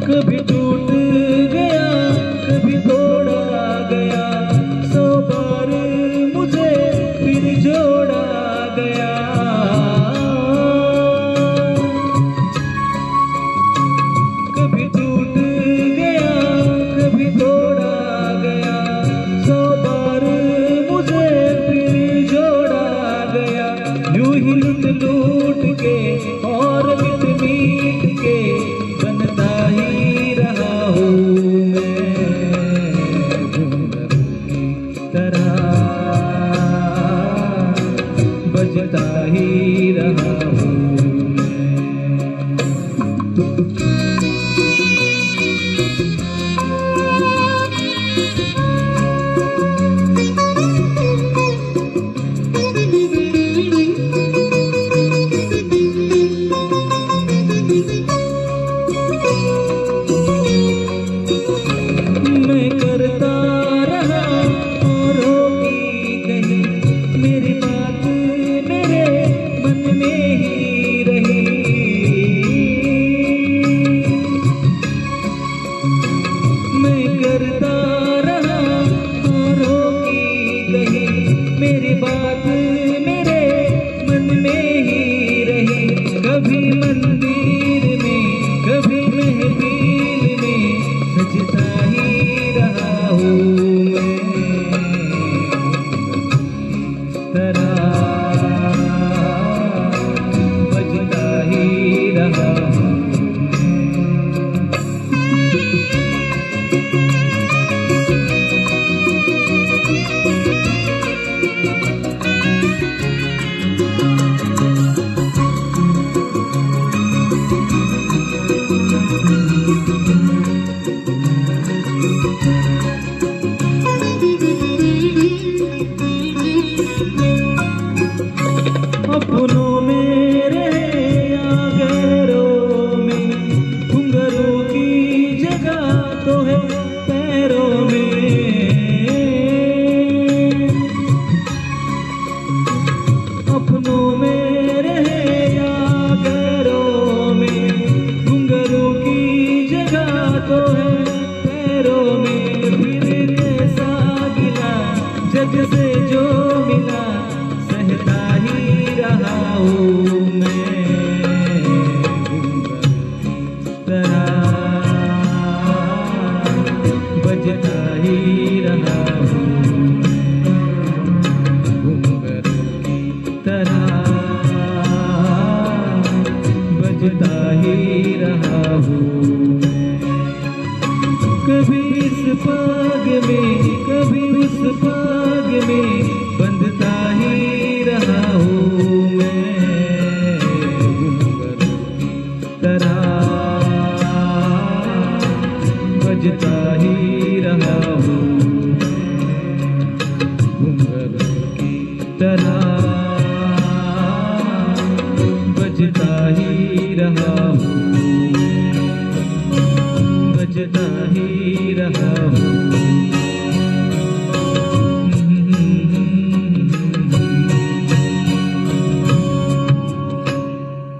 कभी टूट गया, कभी तोड़ा गया, 100 बार मुझे फिर जोड़ा गया। कभी टूट गया, कभी तोड़ा गया, 100 बार मुझे फिर जोड़ा गया। यूं ही लूट लूट के और मिट मीट के बनता ही रहा हूँ मैं, घुंघरू की तरह बजता ही रहा हूँ मैं करता रहा औरों की कही, मेरी बात मेरे मन में ही रही। मैं करता रहा औरों की कही, मेरी बात मेरे मन में ही रही। कभी मंदिर में, कभी महफिल में सजता ही रहा हूँ मैं, तरह बजता ही रहा हूँ। अपनों में रहे या गैरों में, घुंघरू की जगह तो है पैरों में। अपनों में रहे या गैरों में, घुंघरू की जगह तो है पैरों में। फिर कैसा गिला जग से जो मिला, सहता ही रहा हूँ मैं, बजता ही रहा हूँ, घुंघरू की तरह बजता ही रहा हूँ। कभी इस पाग में, कभी उस पाग में बंधता ही रहा हूँ मैं, घुंघरू की तरह बजता ही रहा हूँ, घुंघरू की तरह